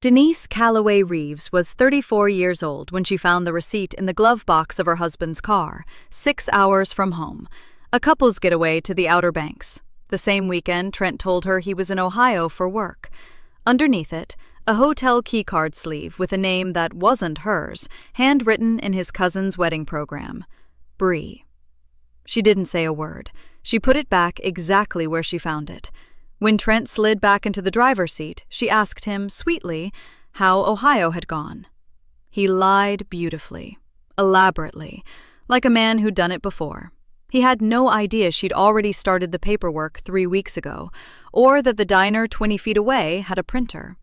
Denise Calloway Reeves was 34 years old when she found the receipt in the glove box of her husband's car, 6 hours from home, a couple's getaway to the Outer Banks. The same weekend, Trent told her he was in Ohio for work. Underneath it, a hotel keycard sleeve with a name that wasn't hers, handwritten in his cousin's wedding program. Bree. She didn't say a word. She put it back exactly where she found it. When Trent slid back into the driver's seat, she asked him, sweetly, how Ohio had gone. He lied beautifully, elaborately, like a man who'd done it before. He had no idea she'd already started the paperwork 3 weeks ago, or that the diner 20 feet away had a printer.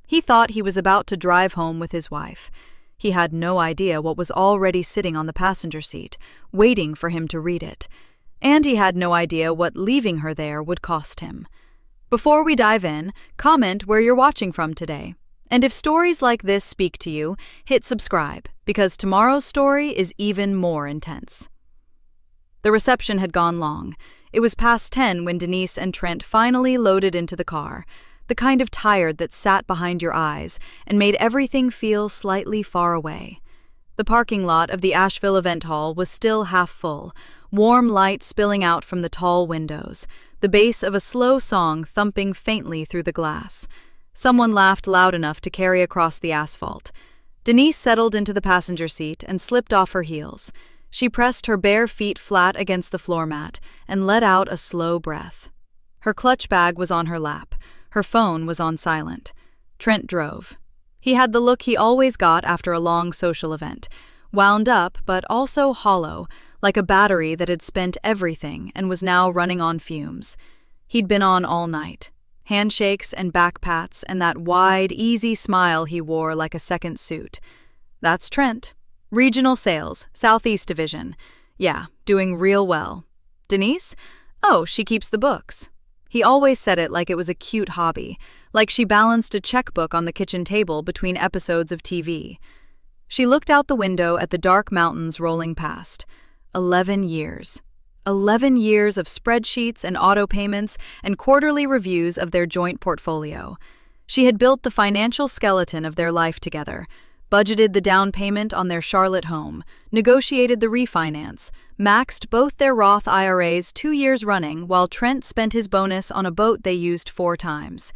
He thought he was about to drive home with his wife. He had no idea what was already sitting on the passenger seat, waiting for him to read it. And he had no idea what leaving her there would cost him. Before we dive in, comment where you're watching from today. And if stories like this speak to you, hit subscribe, because tomorrow's story is even more intense. The reception had gone long. It was past 10 when Denise and Trent finally loaded into the car, the kind of tired that sat behind your eyes and made everything feel slightly far away. The parking lot of the Asheville event hall was still half full, warm light spilling out from the tall windows, the bass of a slow song thumping faintly through the glass. Someone laughed loud enough to carry across the asphalt. Denise settled into the passenger seat and slipped off her heels. She pressed her bare feet flat against the floor mat and let out a slow breath. Her clutch bag was on her lap. Her phone was on silent. Trent drove. He had the look he always got after a long social event, wound up but also hollow, like a battery that had spent everything and was now running on fumes. He'd been on all night. Handshakes and back pats and that wide, easy smile he wore like a second suit. That's Trent. Regional sales, Southeast Division. Yeah, doing real well. Denise? Oh, she keeps the books. He always said it like it was a cute hobby, like she balanced a checkbook on the kitchen table between episodes of TV. She looked out the window at the dark mountains rolling past. 11 years. 11 years of spreadsheets and auto payments and quarterly reviews of their joint portfolio. She had built the financial skeleton of their life together, budgeted the down payment on their Charlotte home, negotiated the refinance, maxed both their Roth IRAs 2 years running while Trent spent his bonus on a boat they used 4 times.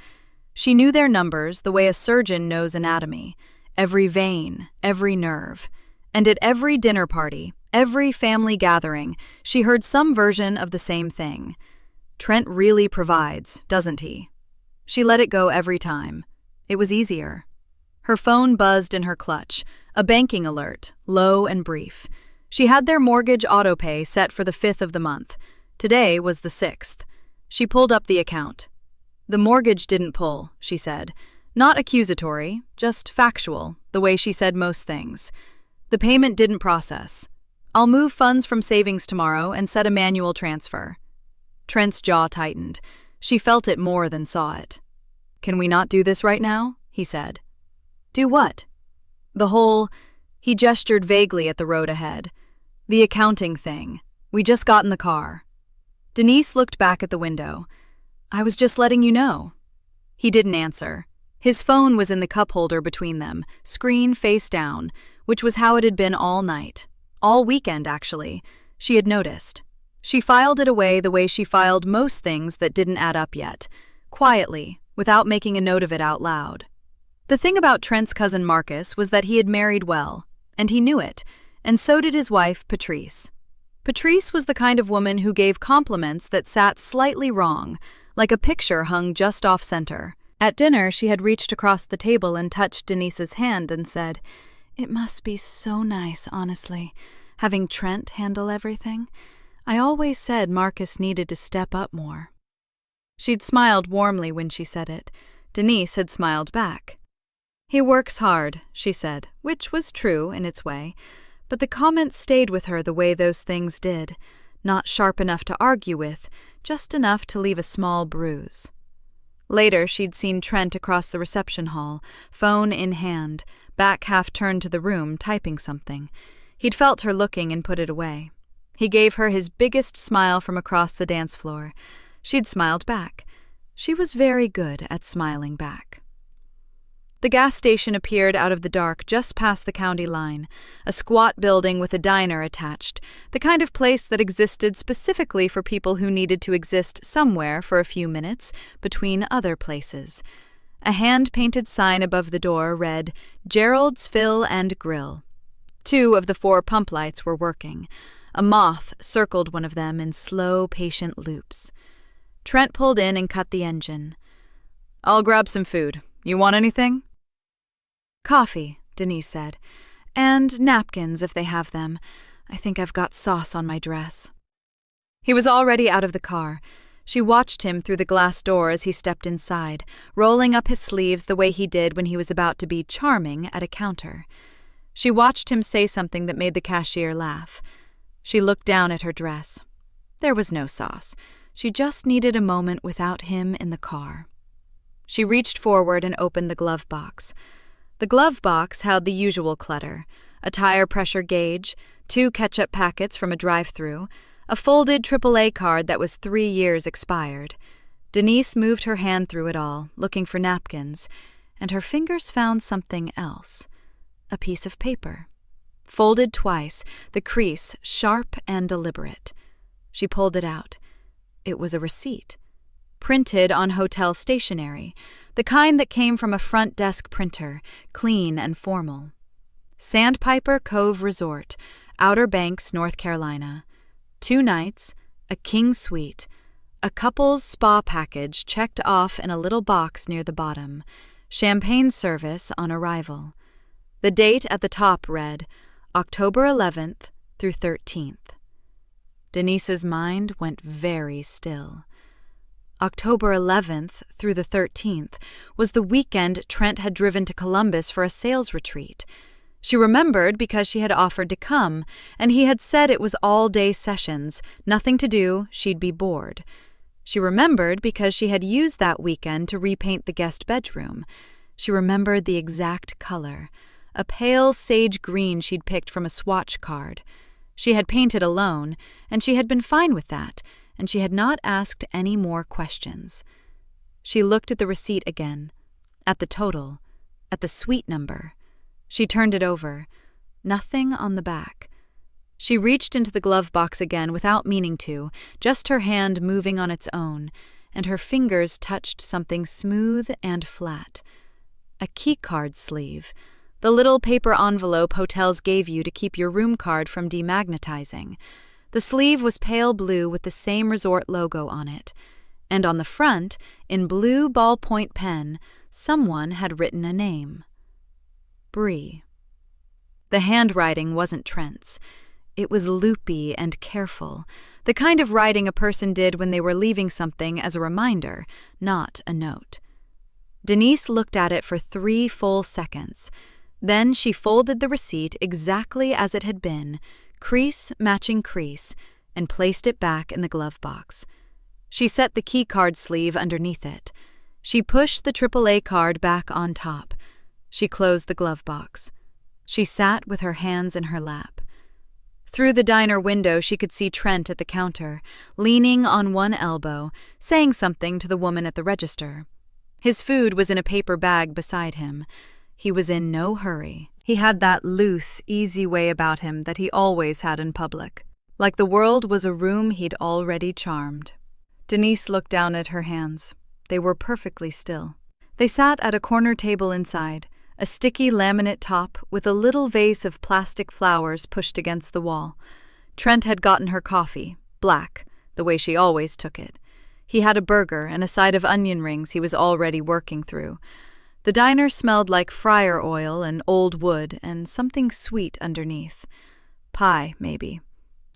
She knew their numbers the way a surgeon knows anatomy, every vein, every nerve. And at every dinner party, every family gathering, she heard some version of the same thing. Trent really provides, doesn't he? She let it go every time. It was easier. Her phone buzzed in her clutch, a banking alert, low and brief. She had their mortgage auto-pay set for the 5th of the month. Today was the 6th. She pulled up the account. The mortgage didn't pull, she said. Not accusatory, just factual, the way she said most things. The payment didn't process. I'll move funds from savings tomorrow and set a manual transfer. Trent's jaw tightened. She felt it more than saw it. Can we not do this right now? He said. Do what? He gestured vaguely at the road ahead. The accounting thing. We just got in the car. Denise looked back at the window. I was just letting you know. He didn't answer. His phone was in the cup holder between them, screen face down, which was how it had been all night. All weekend, actually. She had noticed. She filed it away the way she filed most things that didn't add up yet, quietly, without making a note of it out loud. The thing about Trent's cousin Marcus was that he had married well, and he knew it, and so did his wife, Patrice. Patrice was the kind of woman who gave compliments that sat slightly wrong, like a picture hung just off-center. At dinner, she had reached across the table and touched Denise's hand and said, "It must be so nice, honestly, having Trent handle everything. I always said Marcus needed to step up more." She'd smiled warmly when she said it. Denise had smiled back. "He works hard," she said, which was true in its way, but the comment stayed with her the way those things did, not sharp enough to argue with, just enough to leave a small bruise. Later, she'd seen Trent across the reception hall, phone in hand, back half turned to the room, typing something. He'd felt her looking and put it away. He gave her his biggest smile from across the dance floor. She'd smiled back. She was very good at smiling back. The gas station appeared out of the dark just past the county line, a squat building with a diner attached, the kind of place that existed specifically for people who needed to exist somewhere for a few minutes between other places. A hand-painted sign above the door read, "Gerald's Fill and Grill." 2 of the 4 pump lights were working. A moth circled one of them in slow, patient loops. Trent pulled in and cut the engine. "I'll grab some food. You want anything?" "Coffee," Denise said. "And napkins if they have them. I think I've got sauce on my dress." He was already out of the car. She watched him through the glass door as he stepped inside, rolling up his sleeves the way he did when he was about to be charming at a counter. She watched him say something that made the cashier laugh. She looked down at her dress. There was no sauce. She just needed a moment without him in the car. She reached forward and opened the glove box. The glove box held the usual clutter: a tire pressure gauge, 2 ketchup packets from a drive-thru, a folded AAA card that was 3 years expired. Denise moved her hand through it all, looking for napkins, and her fingers found something else. A piece of paper. Folded twice, the crease sharp and deliberate. She pulled it out. It was a receipt. Printed on hotel stationery, the kind that came from a front desk printer, clean and formal. Sandpiper Cove Resort, Outer Banks, North Carolina. 2 nights, a king suite, a couple's spa package checked off in a little box near the bottom, champagne service on arrival. The date at the top read, October 11th through 13th. Denise's mind went very still. October 11th through the 13th was the weekend Trent had driven to Columbus for a sales retreat. She remembered because she had offered to come, and he had said it was all-day sessions, nothing to do, she'd be bored. She remembered because she had used that weekend to repaint the guest bedroom. She remembered the exact color, a pale sage green she'd picked from a swatch card. She had painted alone, and she had been fine with that, and she had not asked any more questions. She looked at the receipt again, at the total, at the suite number. She turned it over. Nothing on the back. She reached into the glove box again without meaning to, just her hand moving on its own, and her fingers touched something smooth and flat. A keycard sleeve, the little paper envelope hotels gave you to keep your room card from demagnetizing. The sleeve was pale blue with the same resort logo on it, and on the front, in blue ballpoint pen, someone had written a name. Bree. The handwriting wasn't Trent's. It was loopy and careful, the kind of writing a person did when they were leaving something as a reminder, not a note. Denise looked at it for 3 full seconds. Then she folded the receipt exactly as it had been, crease matching crease, and placed it back in the glove box. She set the keycard sleeve underneath it. She pushed the AAA card back on top. She closed the glove box. She sat with her hands in her lap. Through the diner window she could see Trent at the counter, leaning on one elbow, saying something to the woman at the register. His food was in a paper bag beside him. He was in no hurry. He had that loose, easy way about him that he always had in public, like the world was a room he'd already charmed. Denise looked down at her hands. They were perfectly still. They sat at a corner table inside, a sticky laminate top with a little vase of plastic flowers pushed against the wall. Trent had gotten her coffee, black, the way she always took it. He had a burger and a side of onion rings he was already working through. The diner smelled like fryer oil and old wood and something sweet underneath. Pie, maybe.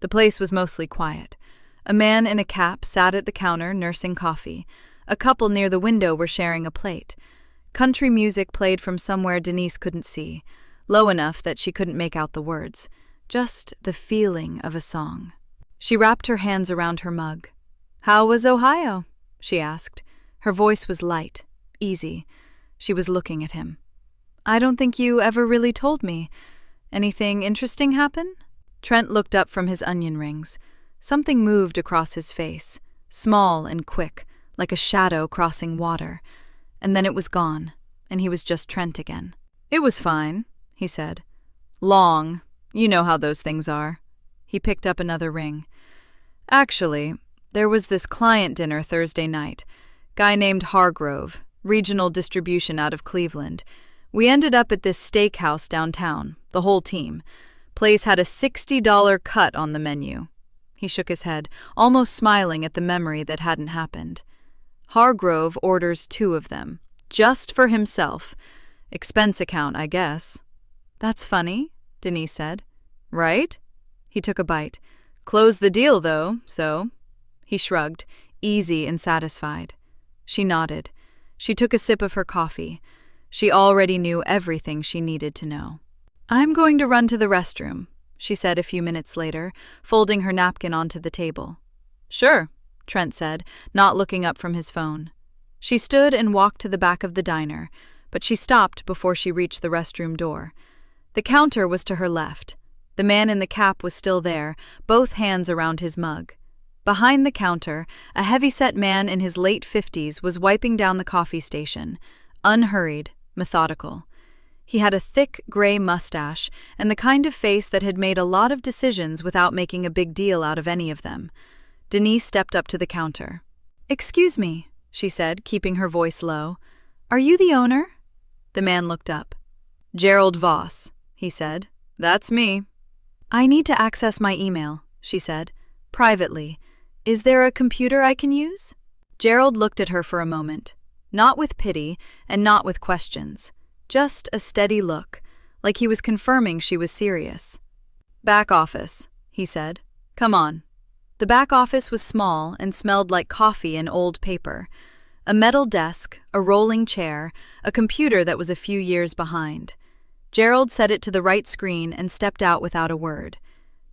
The place was mostly quiet. A man in a cap sat at the counter nursing coffee. A couple near the window were sharing a plate. Country music played from somewhere Denise couldn't see, low enough that she couldn't make out the words, just the feeling of a song. She wrapped her hands around her mug. "How was Ohio?" she asked. Her voice was light, easy. She was looking at him. "I don't think you ever really told me. Anything interesting happen?" Trent looked up from his onion rings. Something moved across his face, small and quick, like a shadow crossing water. And then it was gone, and he was just Trent again. "It was fine," he said. "Long. You know how those things are." He picked up another ring. "Actually, there was this client dinner Thursday night. Guy named Hargrove, regional distribution out of Cleveland. We ended up at this steakhouse downtown, the whole team. Place had a $60 cut on the menu." He shook his head, almost smiling at the memory that hadn't happened. "Hargrove orders 2 of them, just for himself. Expense account, I guess." "That's funny," Denise said. "Right?" He took a bite. "Closed the deal, though, so." He shrugged, easy and satisfied. She nodded. She took a sip of her coffee. She already knew everything she needed to know. "I'm going to run to the restroom," she said a few minutes later, folding her napkin onto the table. "Sure," Trent said, not looking up from his phone. She stood and walked to the back of the diner, but she stopped before she reached the restroom door. The counter was to her left. The man in the cap was still there, both hands around his mug. Behind the counter, a heavy-set man in his late 50s was wiping down the coffee station, unhurried, methodical. He had a thick, gray mustache and the kind of face that had made a lot of decisions without making a big deal out of any of them. Denise stepped up to the counter. "Excuse me," she said, keeping her voice low. "Are you the owner?" The man looked up. "Gerald Voss," he said. "That's me." "I need to access my email," she said, privately. "Is there a computer I can use?" Gerald looked at her for a moment, not with pity and not with questions, just a steady look, like he was confirming she was serious. "Back office," he said. "Come on." The back office was small and smelled like coffee and old paper. A metal desk, a rolling chair, a computer that was a few years behind. Gerald set it to the right screen and stepped out without a word.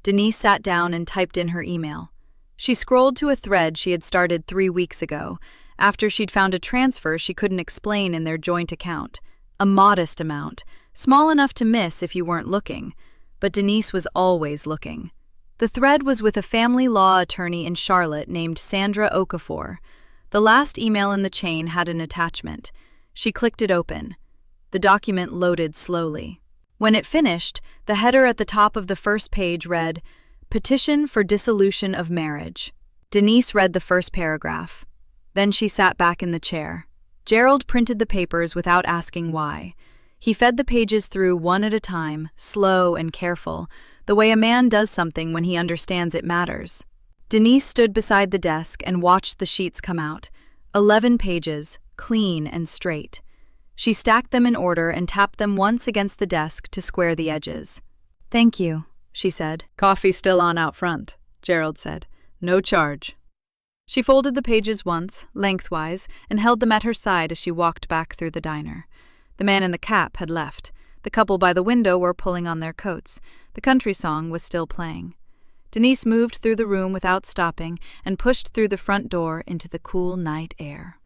Denise sat down and typed in her email. She scrolled to a thread she had started 3 weeks ago, after she'd found a transfer she couldn't explain in their joint account. A modest amount, small enough to miss if you weren't looking. But Denise was always looking. The thread was with a family law attorney in Charlotte named Sandra Okafor. The last email in the chain had an attachment. She clicked it open. The document loaded slowly. When it finished, the header at the top of the first page read, "Petition for dissolution of marriage." Denise read the first paragraph. Then she sat back in the chair. Gerald printed the papers without asking why. He fed the pages through one at a time, slow and careful, the way a man does something when he understands it matters. Denise stood beside the desk and watched the sheets come out. 11 pages, clean and straight. She stacked them in order and tapped them once against the desk to square the edges. "Thank you," she said. "Coffee still on out front," Gerald said. "No charge." She folded the pages once, lengthwise, and held them at her side as she walked back through the diner. The man in the cap had left. The couple by the window were pulling on their coats. The country song was still playing. Denise moved through the room without stopping and pushed through the front door into the cool night air.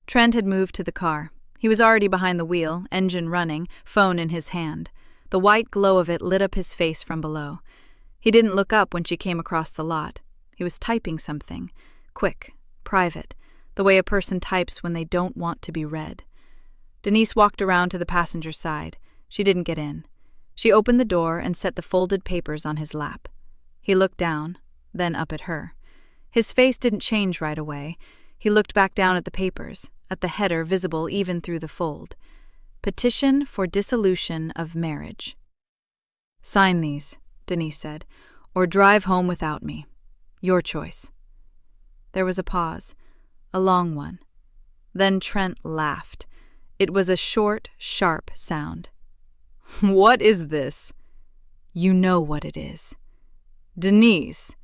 Trent had moved to the car. He was already behind the wheel, engine running, phone in his hand. The white glow of it lit up his face from below. He didn't look up when she came across the lot. He was typing something. Quick, private, the way a person types when they don't want to be read. Denise walked around to the passenger side. She didn't get in. She opened the door and set the folded papers on his lap. He looked down, then up at her. His face didn't change right away. He looked back down at the papers, at the header visible even through the fold. Petition for dissolution of marriage. "Sign these," Denise said, "or drive home without me. Your choice." There was a pause, a long one. Then Trent laughed. It was a short, sharp sound. "What is this?" "You know what it is." "Denise."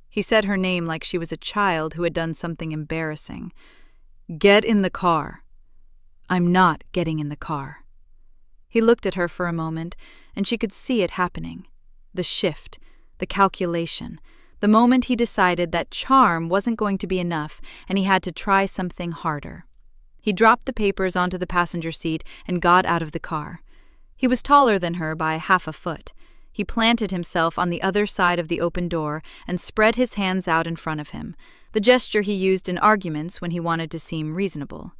He said her name like she was a child who had done something embarrassing. "Get in the car." "I'm not getting in the car." He looked at her for a moment, and she could see it happening. The shift, the calculation, the moment he decided that charm wasn't going to be enough and he had to try something harder. He dropped the papers onto the passenger seat and got out of the car. He was taller than her by half a foot. He planted himself on the other side of the open door and spread his hands out in front of him, the gesture he used in arguments when he wanted to seem reasonable.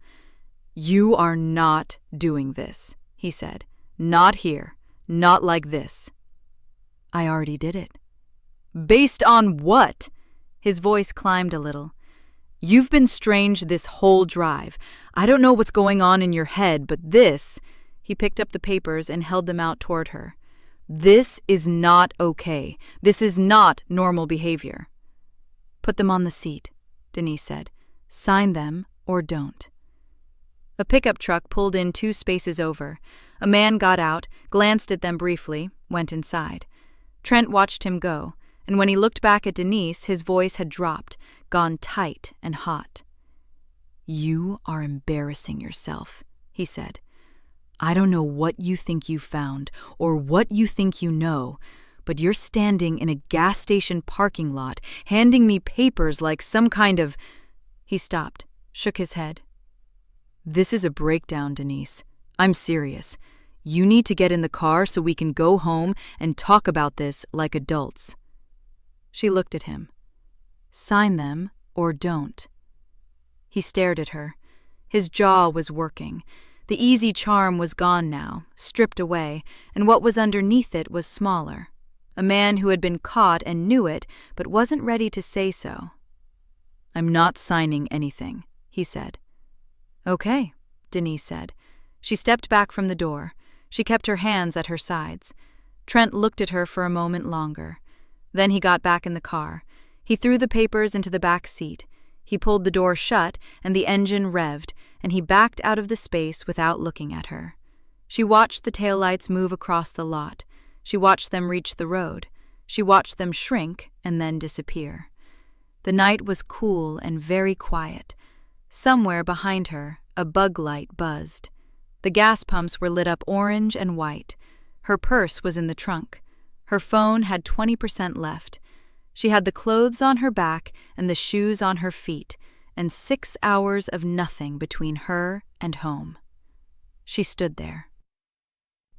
"You are not doing this," he said. "Not here. Not like this." "I already did it." "Based on what?" His voice climbed a little. "You've been strange this whole drive. I don't know what's going on in your head, but this—" He picked up the papers and held them out toward her. "This is not okay. This is not normal behavior." "Put them on the seat," Denise said. "Sign them or don't." A pickup truck pulled in 2 spaces over. A man got out, glanced at them briefly, went inside. Trent watched him go, and when he looked back at Denise, his voice had dropped, gone tight and hot. "You are embarrassing yourself," he said. "I don't know what you think you found or what you think you know, but you're standing in a gas station parking lot handing me papers like some kind of—" He stopped, shook his head. "This is a breakdown, Denise. I'm serious. You need to get in the car so we can go home and talk about this like adults." She looked at him. "Sign them or don't." He stared at her. His jaw was working. The easy charm was gone now, stripped away, and what was underneath it was smaller. A man who had been caught and knew it, but wasn't ready to say so. "I'm not signing anything," he said. "Okay," Denise said. She stepped back from the door. She kept her hands at her sides. Trent looked at her for a moment longer. Then he got back in the car. He threw the papers into the back seat. He pulled the door shut, and the engine revved, and he backed out of the space without looking at her. She watched the taillights move across the lot. She watched them reach the road. She watched them shrink and then disappear. The night was cool and very quiet. Somewhere behind her, a bug light buzzed. The gas pumps were lit up orange and white. Her purse was in the trunk. Her phone had 20% left. She had the clothes on her back and the shoes on her feet, and 6 hours of nothing between her and home. She stood there.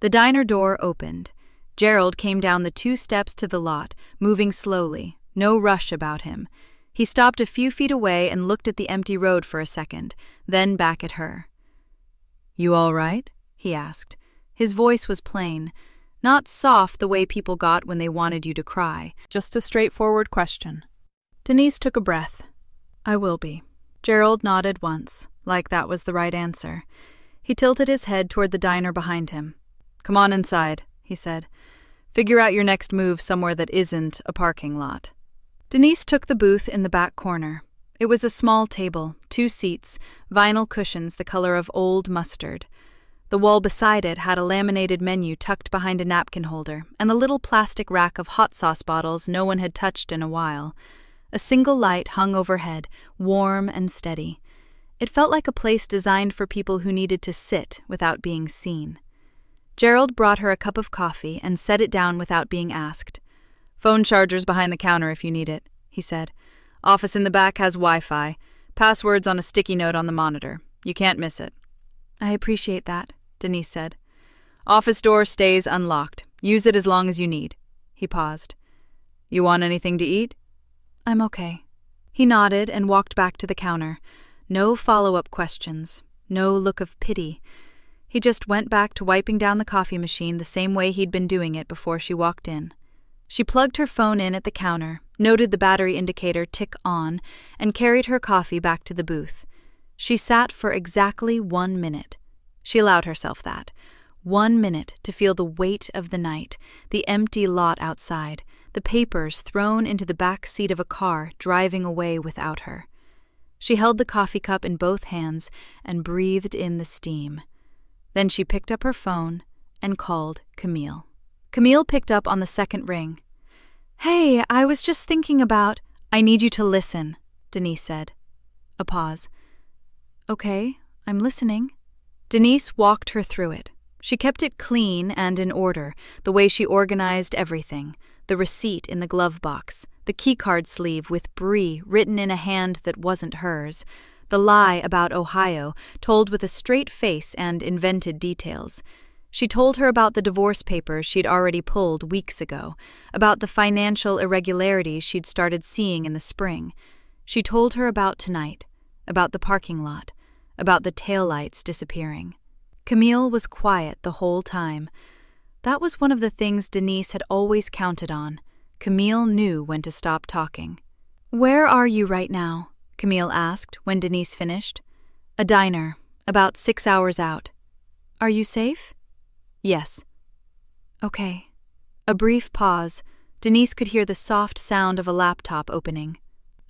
The diner door opened. Gerald came down the 2 steps to the lot, moving slowly, no rush about him. He stopped a few feet away and looked at the empty road for a second, then back at her. "You all right?" he asked. His voice was plain, not soft the way people got when they wanted you to cry, just a straightforward question. Denise took a breath. "I will be." Gerald nodded once, like that was the right answer. He tilted his head toward the diner behind him. "Come on inside," he said. "Figure out your next move somewhere that isn't a parking lot." Denise took the booth in the back corner. It was a small table, 2 seats, vinyl cushions the color of old mustard. The wall beside it had a laminated menu tucked behind a napkin holder and a little plastic rack of hot sauce bottles no one had touched in a while. A single light hung overhead, warm and steady. It felt like a place designed for people who needed to sit without being seen. Gerald brought her a cup of coffee and set it down without being asked. "Phone charger's behind the counter if you need it," he said. "Office in the back has Wi-Fi. Passwords on a sticky note on the monitor. You can't miss it." "I appreciate that," Denise said. "Office door stays unlocked. Use it as long as you need." He paused. "You want anything to eat?" "I'm okay." He nodded and walked back to the counter. No follow-up questions. No look of pity. He just went back to wiping down the coffee machine the same way he'd been doing it before she walked in. She plugged her phone in at the counter, noted the battery indicator tick on, and carried her coffee back to the booth. She sat for exactly 1 minute. She allowed herself that. 1 minute to feel the weight of the night, the empty lot outside, the papers thrown into the back seat of a car driving away without her. She held the coffee cup in both hands and breathed in the steam. Then she picked up her phone and called Camille. Camille picked up on the second ring. "Hey, I was just thinking about—" "I need you to listen," Denise said. A pause. "Okay, I'm listening." Denise walked her through it. She kept it clean and in order, the way she organized everything, the receipt in the glove box, the keycard sleeve with Bree written in a hand that wasn't hers, the lie about Ohio told with a straight face and invented details. She told her about the divorce papers she'd already pulled weeks ago, about the financial irregularities she'd started seeing in the spring. She told her about tonight, about the parking lot, about the taillights disappearing. Camille was quiet the whole time. That was one of the things Denise had always counted on. Camille knew when to stop talking. "Where are you right now?" Camille asked when Denise finished. "A diner, about 6 hours out." "Are you safe?" "Yes." "Okay." A brief pause. Denise could hear the soft sound of a laptop opening.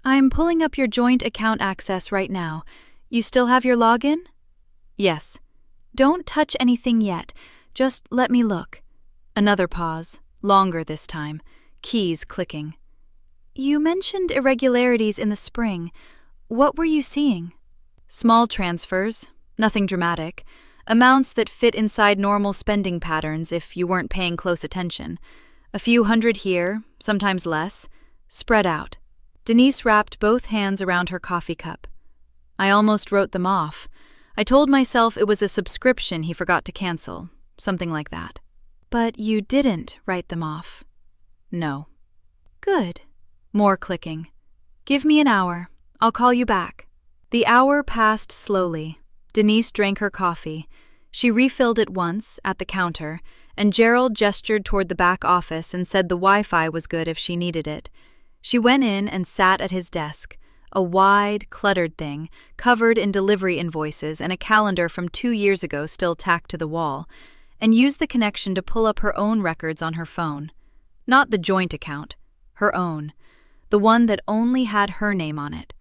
"I'm pulling up your joint account access right now. You still have your login?" "Yes." "Don't touch anything yet. Just let me look." Another pause, longer this time, keys clicking. "You mentioned irregularities in the spring. What were you seeing?" "Small transfers, nothing dramatic. Amounts that fit inside normal spending patterns if you weren't paying close attention. A few hundred here, sometimes less, spread out." Denise wrapped both hands around her coffee cup. "I almost wrote them off. I told myself it was a subscription he forgot to cancel, something like that." "But you didn't write them off." "No." "Good." More clicking. "Give me an hour. I'll call you back." The hour passed slowly. Denise drank her coffee. She refilled it once, at the counter, and Gerald gestured toward the back office and said the Wi-Fi was good if she needed it. She went in and sat at his desk, a wide, cluttered thing, covered in delivery invoices and a calendar from 2 years ago still tacked to the wall, and used the connection to pull up her own records on her phone. Not the joint account, her own, the one that only had her name on it.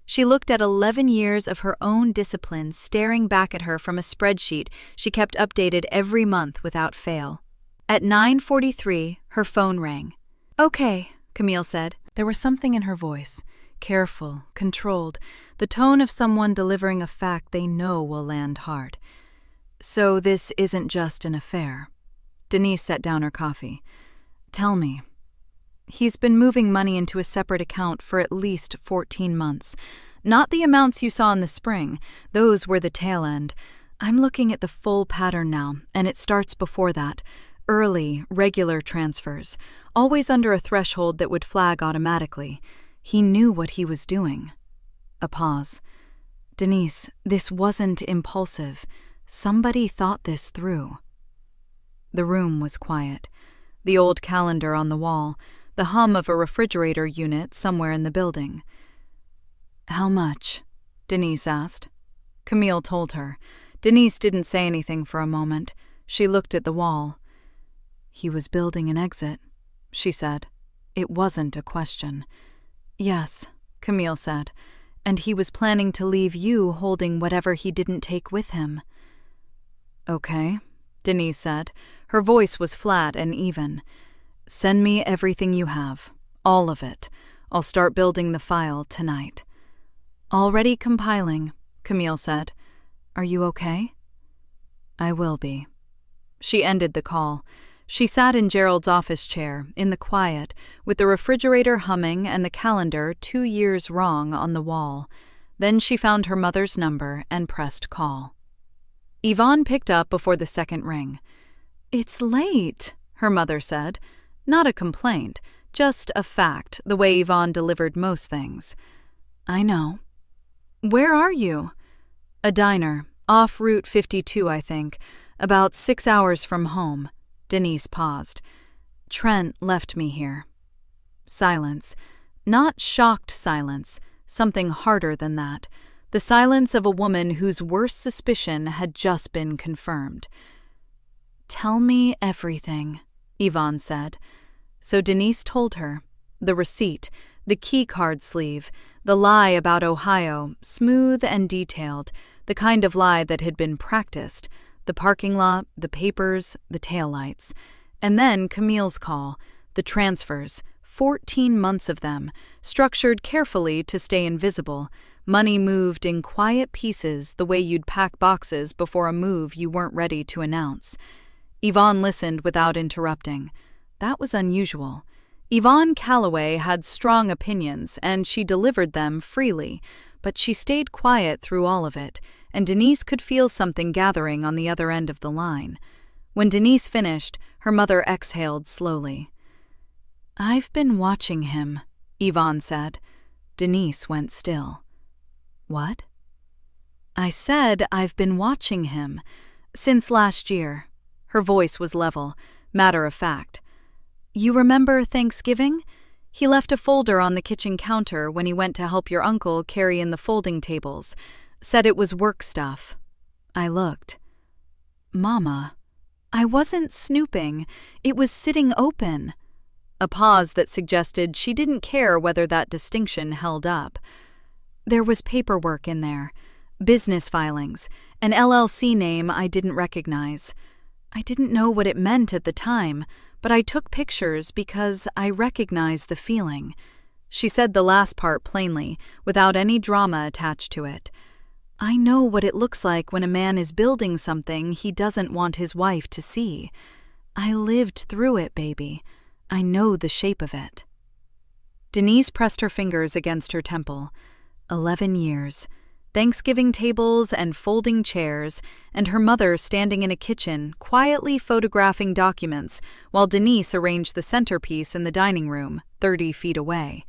She looked at 11 years of her own discipline staring back at her from a spreadsheet she kept updated every month without fail. At 9:43, her phone rang. "Okay," Camille said. There was something in her voice, careful, controlled, the tone of someone delivering a fact they know will land hard. "So this isn't just an affair." Denise set down her coffee. "Tell me." "He's been moving money into a separate account for at least 14 months. Not the amounts you saw in the spring. Those were the tail end. I'm looking at the full pattern now, and it starts before that. Early, regular transfers, always under a threshold that would flag automatically. He knew what he was doing." A pause. "Denise, this wasn't impulsive. Somebody thought this through." The room was quiet. The old calendar on the wall, the hum of a refrigerator unit somewhere in the building. "How much?" Denise asked. Camille told her. Denise didn't say anything for a moment. She looked at the wall. "He was building an exit," she said. It wasn't a question. "Yes," Camille said, "and he was planning to leave you holding whatever he didn't take with him." "Okay," Denise said. Her voice was flat and even. "Send me everything you have. All of it. I'll start building the file tonight." "Already compiling," Camille said. "Are you okay?" "I will be." She ended the call. She sat in Gerald's office chair, in the quiet, with the refrigerator humming and the calendar 2 years wrong on the wall. Then she found her mother's number and pressed call. Yvonne picked up before the second ring. "It's late," her mother said. Not a complaint, just a fact, the way Yvonne delivered most things. "I know." "Where are you?" "A diner, off Route 52, I think. About 6 hours from home." Denise paused. "Trent left me here." Silence. Not shocked silence, something harder than that. The silence of a woman whose worst suspicion had just been confirmed. "Tell me everything," Yvonne said. So Denise told her. The receipt, the keycard sleeve, the lie about Ohio, smooth and detailed, the kind of lie that had been practiced, the parking lot, the papers, the taillights. And then Camille's call, the transfers, 14 months of them, structured carefully to stay invisible, money moved in quiet pieces the way you'd pack boxes before a move you weren't ready to announce. Yvonne listened without interrupting. That was unusual. Yvonne Calloway had strong opinions, and she delivered them freely, but she stayed quiet through all of it, and Denise could feel something gathering on the other end of the line. When Denise finished, her mother exhaled slowly. "I've been watching him," Yvonne said. Denise went still. "What?" I said I've been watching him. Since last year. Her voice was level, matter of fact. You remember Thanksgiving? He left a folder on the kitchen counter when he went to help your uncle carry in the folding tables. Said it was work stuff. I looked. Mama. I wasn't snooping. It was sitting open. A pause that suggested she didn't care whether that distinction held up. There was paperwork in there. Business filings. An LLC name I didn't recognize. I didn't know what it meant at the time, but I took pictures because I recognized the feeling. She said the last part plainly, without any drama attached to it. I know what it looks like when a man is building something he doesn't want his wife to see. I lived through it, baby. I know the shape of it. Denise pressed her fingers against her temple. 11 years. Thanksgiving tables and folding chairs, and her mother standing in a kitchen, quietly photographing documents, while Denise arranged the centerpiece in the dining room, 30 feet away.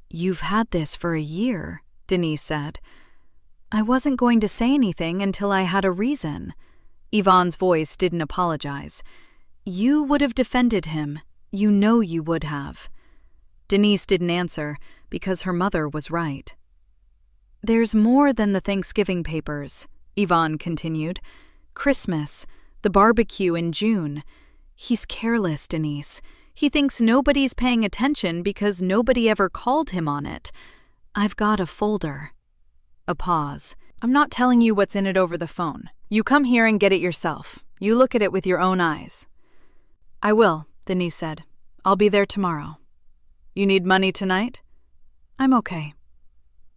You've had this for a year, Denise said. I wasn't going to say anything until I had a reason. Yvonne's voice didn't apologize. You would have defended him. You know you would have. Denise didn't answer, because her mother was right. There's more than the Thanksgiving papers, Yvonne continued. Christmas, the barbecue in June. He's careless, Denise. He thinks nobody's paying attention because nobody ever called him on it. I've got a folder. A pause. I'm not telling you what's in it over the phone. You come here and get it yourself. You look at it with your own eyes. I will, Denise said. I'll be there tomorrow. You need money tonight? I'm okay.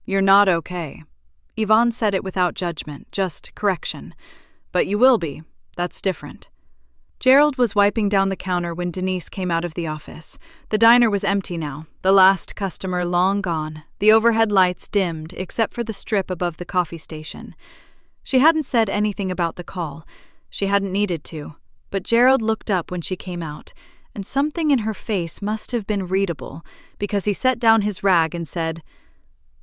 You're not okay. Yvonne said it without judgment, just correction. But you will be. That's different. Gerald was wiping down the counter when Denise came out of the office. The diner was empty now, the last customer long gone, the overhead lights dimmed except for the strip above the coffee station. She hadn't said anything about the call. She hadn't needed to. But Gerald looked up when she came out, and something in her face must have been readable, because he set down his rag and said,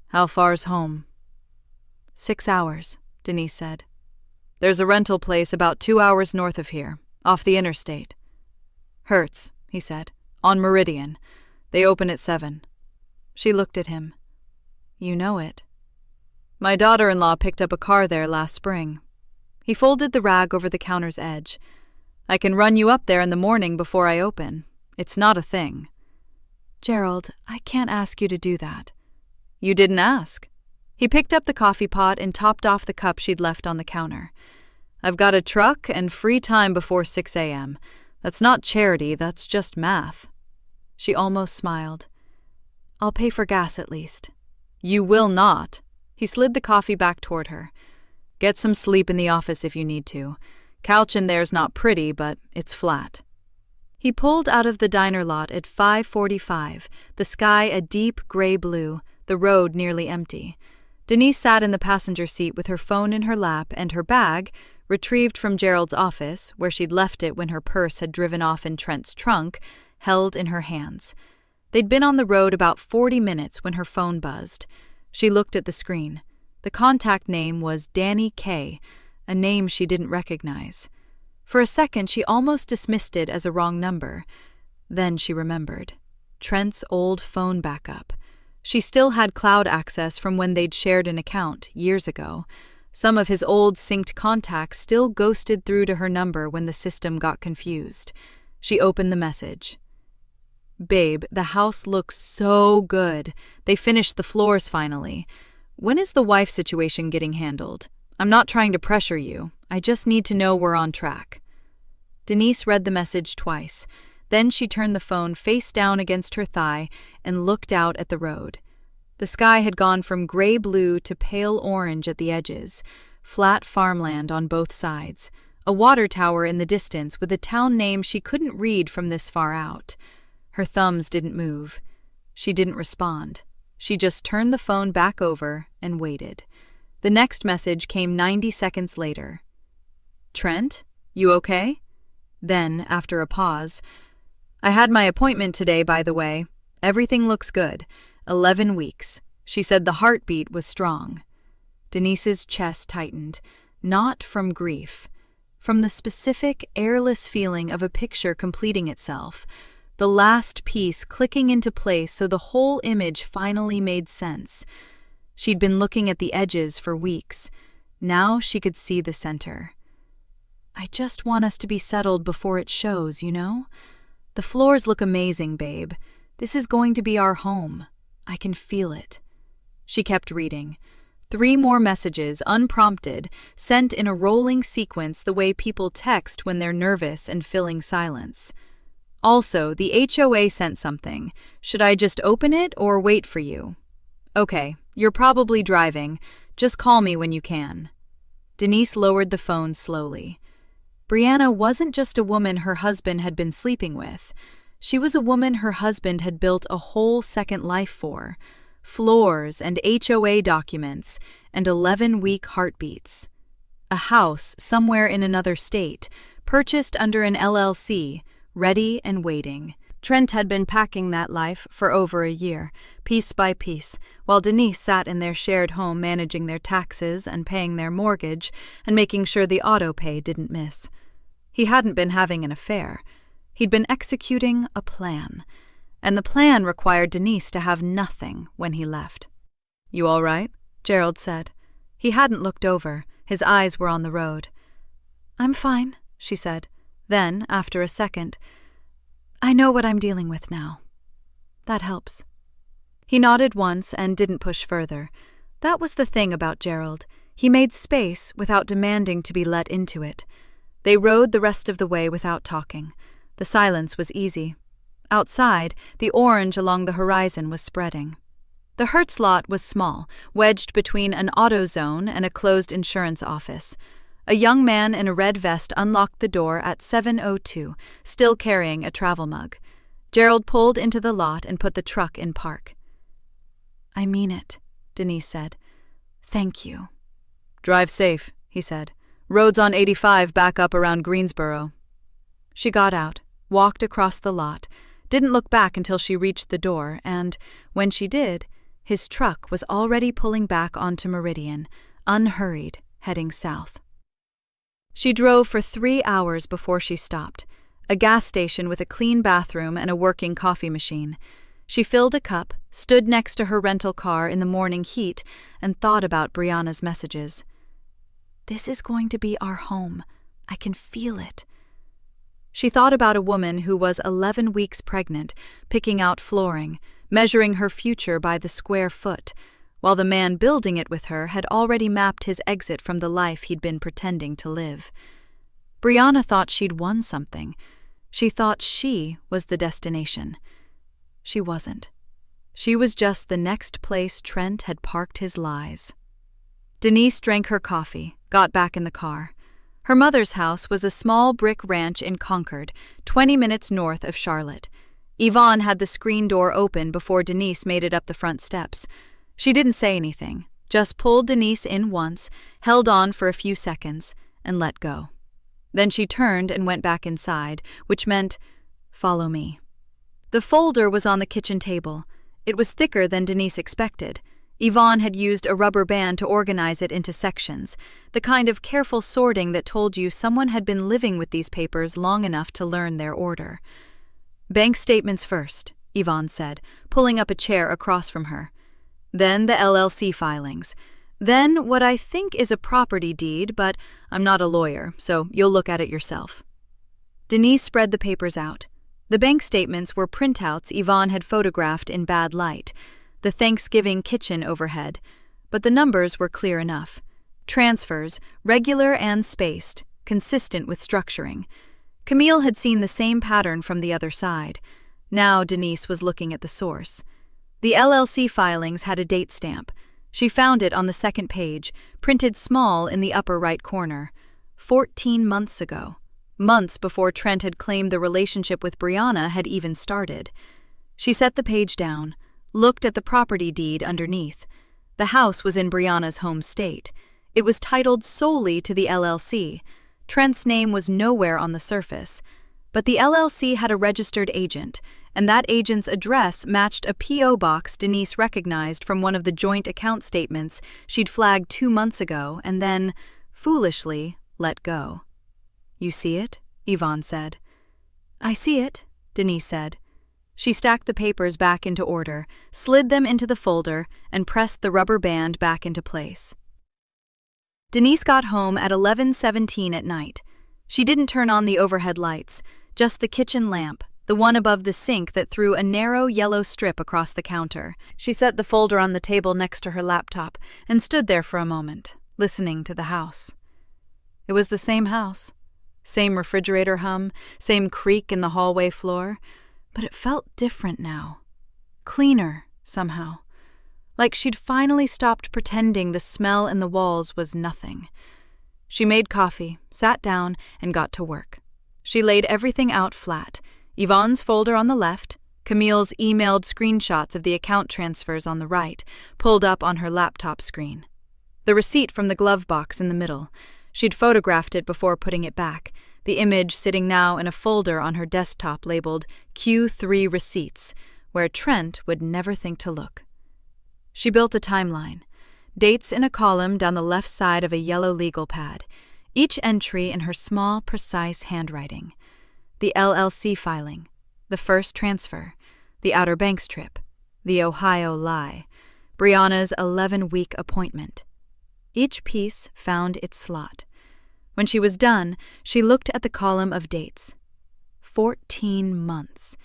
How far's home? 6 hours, Denise said. There's a rental place about 2 hours north of here, off the interstate. Hertz, he said, on Meridian. They open at 7. She looked at him. You know it. My daughter-in-law picked up a car there last spring. He folded the rag over the counter's edge. I can run you up there in the morning before I open. It's not a thing. Gerald, I can't ask you to do that. You didn't ask. He picked up the coffee pot and topped off the cup she'd left on the counter. I've got a truck and free time before 6 a.m. That's not charity, that's just math. She almost smiled. I'll pay for gas at least. You will not. He slid the coffee back toward her. Get some sleep in the office if you need to. Couch in there's not pretty, but it's flat. He pulled out of the diner lot at 5:45, the sky a deep gray blue, the road nearly empty. Denise sat in the passenger seat with her phone in her lap and her bag, retrieved from Gerald's office, where she'd left it when her purse had driven off in Trent's trunk, held in her hands. They'd been on the road about 40 minutes when her phone buzzed. She looked at the screen. The contact name was Danny K., a name she didn't recognize. For a second, she almost dismissed it as a wrong number. Then she remembered. Trent's old phone backup. She still had cloud access from when they'd shared an account years ago. Some of his old synced contacts still ghosted through to her number when the system got confused. She opened the message. Babe, the house looks so good. They finished the floors finally. When is the wife situation getting handled? I'm not trying to pressure you. I just need to know we're on track. Denise read the message twice. Then she turned the phone face down against her thigh and looked out at the road. The sky had gone from gray-blue to pale orange at the edges, flat farmland on both sides, a water tower in the distance with a town name she couldn't read from this far out. Her thumbs didn't move. She didn't respond. She just turned the phone back over and waited. The next message came 90 seconds later. Trent, you okay? Then, after a pause, I had my appointment today, by the way. Everything looks good. 11 weeks. She said the heartbeat was strong. Denise's chest tightened, not from grief, from the specific, airless feeling of a picture completing itself, the last piece clicking into place so the whole image finally made sense. She'd been looking at the edges for weeks. Now she could see the center. I just want us to be settled before it shows, you know? The floors look amazing, babe. This is going to be our home. I can feel it. She kept reading. 3 more messages, unprompted, sent in a rolling sequence the way people text when they're nervous and filling silence. Also, the HOA sent something. Should I just open it or wait for you? Okay, you're probably driving. Just call me when you can. Denise lowered the phone slowly. Brianna wasn't just a woman her husband had been sleeping with. She was a woman her husband had built a whole second life for. Floors and HOA documents and 11-week heartbeats. A house somewhere in another state, purchased under an LLC, ready and waiting. Trent had been packing that life for over a year, piece by piece, while Denise sat in their shared home managing their taxes and paying their mortgage and making sure the auto pay didn't miss. He hadn't been having an affair. He'd been executing a plan. And the plan required Denise to have nothing when he left. "You all right?" Gerald said. He hadn't looked over. His eyes were on the road. "I'm fine," she said. Then, after a second, "I know what I'm dealing with now. That helps." He nodded once and didn't push further. That was the thing about Gerald. He made space without demanding to be let into it. They rode the rest of the way without talking. The silence was easy. Outside, the orange along the horizon was spreading. The Hertz lot was small, wedged between an auto zone and a closed insurance office. A young man in a red vest unlocked the door at 7:02, still carrying a travel mug. Gerald pulled into the lot and put the truck in park. "I mean it," Denise said. "Thank you." "Drive safe," he said. "Roads on 85 back up around Greensboro." She got out, walked across the lot, didn't look back until she reached the door, and, when she did, his truck was already pulling back onto Meridian, unhurried, heading south. She drove for 3 hours before she stopped, a gas station with a clean bathroom and a working coffee machine. She filled a cup, stood next to her rental car in the morning heat, and thought about Brianna's messages. "This is going to be our home. I can feel it." She thought about a woman who was 11 weeks pregnant, picking out flooring, measuring her future by the square foot, while the man building it with her had already mapped his exit from the life he'd been pretending to live. Brianna thought she'd won something. She thought she was the destination. She wasn't. She was just the next place Trent had parked his lies. Denise drank her coffee, got back in the car. Her mother's house was a small brick ranch in Concord, 20 minutes north of Charlotte. Yvonne had the screen door open before Denise made it up the front steps. She didn't say anything, just pulled Denise in once, held on for a few seconds, and let go. Then she turned and went back inside, which meant, "Follow me." The folder was on the kitchen table. It was thicker than Denise expected. Yvonne had used a rubber band to organize it into sections, the kind of careful sorting that told you someone had been living with these papers long enough to learn their order. "Bank statements first," Yvonne said, pulling up a chair across from her. "Then the LLC filings. Then what I think is a property deed, but I'm not a lawyer, so you'll look at it yourself." Denise spread the papers out. The bank statements were printouts Yvonne had photographed in bad light, the Thanksgiving kitchen overhead, but the numbers were clear enough. Transfers, regular and spaced, consistent with structuring. Camille had seen the same pattern from the other side. Now Denise was looking at the source. The LLC filings had a date stamp. She found it on the second page, printed small in the upper right corner. 14 months ago. Months before Trent had claimed the relationship with Brianna had even started. She set the page down, looked at the property deed underneath. The house was in Brianna's home state. It was titled solely to the LLC. Trent's name was nowhere on the surface. But the LLC had a registered agent, and that agent's address matched a P.O. box Denise recognized from one of the joint account statements she'd flagged 2 months ago and then, foolishly, let go. "You see it?" Yvonne said. "I see it," Denise said. She stacked the papers back into order, slid them into the folder, and pressed the rubber band back into place. Denise got home at 11:17 at night. She didn't turn on the overhead lights, just the kitchen lamp, the one above the sink that threw a narrow yellow strip across the counter. She set the folder on the table next to her laptop and stood there for a moment, listening to the house. It was the same house. Same refrigerator hum, same creak in the hallway floor, but it felt different now. Cleaner, somehow. Like she'd finally stopped pretending the smell in the walls was nothing. She made coffee, sat down, and got to work. She laid everything out flat. Yvonne's folder on the left, Camille's emailed screenshots of the account transfers on the right, pulled up on her laptop screen. The receipt from the glove box in the middle. She'd photographed it before putting it back, the image sitting now in a folder on her desktop labeled Q3 Receipts, where Trent would never think to look. She built a timeline. Dates in a column down the left side of a yellow legal pad, each entry in her small, precise handwriting. The LLC filing, the first transfer, the Outer Banks trip, the Ohio lie, Brianna's 11-week appointment. Each piece found its slot. When she was done, she looked at the column of dates. 14 months.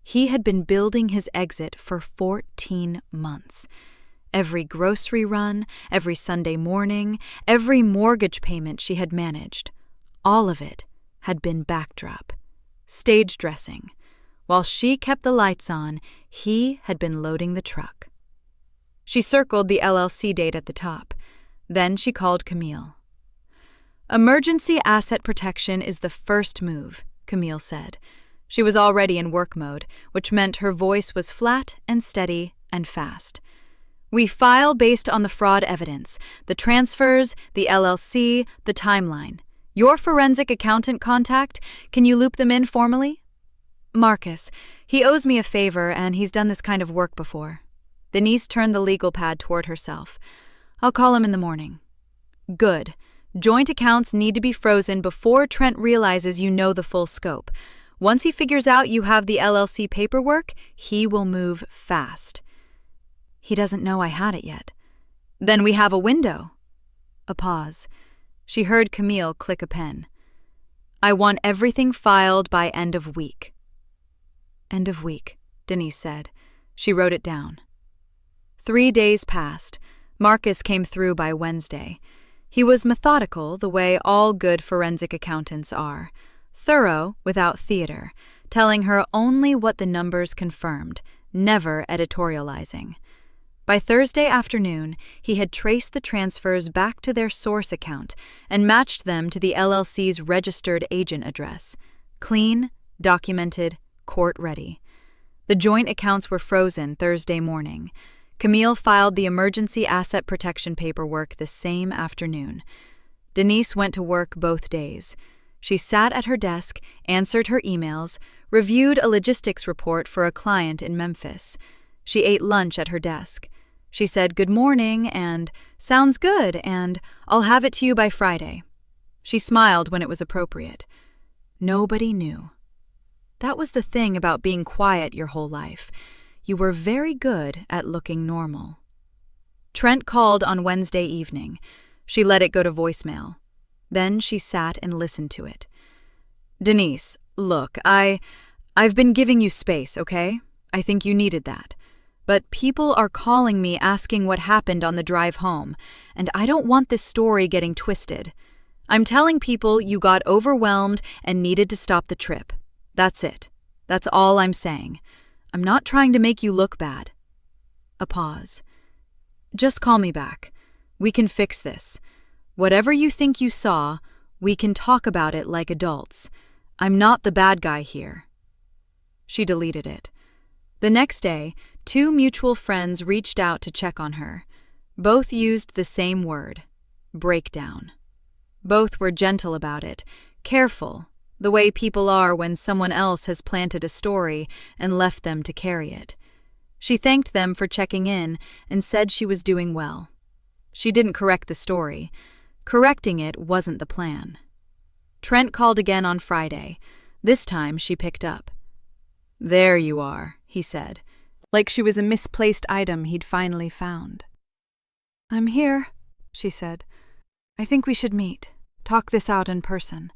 He had been building his exit for 14 months. Every grocery run, every Sunday morning, every mortgage payment she had managed, all of it had been backdrop, stage dressing. While she kept the lights on, he had been loading the truck. She circled the LLC date at the top. Then she called Camille. "Emergency asset protection is the first move," Camille said. She was already in work mode, which meant her voice was flat and steady and fast. "We file based on the fraud evidence, the transfers, the LLC, the timeline. Your forensic accountant contact, can you loop them in formally?" "Marcus. He owes me a favor, and he's done this kind of work before." Denise turned the legal pad toward herself. "I'll call him in the morning." "Good. Joint accounts need to be frozen before Trent realizes you know the full scope. Once he figures out you have the LLC paperwork, he will move fast." "He doesn't know I had it yet." "Then we have a window." A pause. She heard Camille click a pen. "I want everything filed by end of week." "End of week," Denise said. She wrote it down. 3 days passed. Marcus came through by Wednesday. He was methodical the way all good forensic accountants are, thorough without theater, telling her only what the numbers confirmed, never editorializing. By Thursday afternoon, he had traced the transfers back to their source account and matched them to the LLC's registered agent address. Clean, documented, court-ready. The joint accounts were frozen Thursday morning. Camille filed the emergency asset protection paperwork the same afternoon. Denise went to work both days. She sat at her desk, answered her emails, reviewed a logistics report for a client in Memphis. She ate lunch at her desk. She said good morning and sounds good and I'll have it to you by Friday. She smiled when it was appropriate. Nobody knew. That was the thing about being quiet your whole life. You were very good at looking normal. Trent called on Wednesday evening. She let it go to voicemail. Then she sat and listened to it. "Denise, look, I've been giving you space, okay? I think you needed that. But people are calling me asking what happened on the drive home, and I don't want this story getting twisted. I'm telling people you got overwhelmed and needed to stop the trip. That's it. That's all I'm saying. I'm not trying to make you look bad." A pause. "Just call me back. We can fix this. Whatever you think you saw, we can talk about it like adults. I'm not the bad guy here." She deleted it. The next day, 2 mutual friends reached out to check on her. Both used the same word, breakdown. Both were gentle about it, careful, the way people are when someone else has planted a story and left them to carry it. She thanked them for checking in and said she was doing well. She didn't correct the story. Correcting it wasn't the plan. Trent called again on Friday. This time she picked up. "There you are," he said, like she was a misplaced item he'd finally found. "I'm here," she said. "I think we should meet, talk this out in person.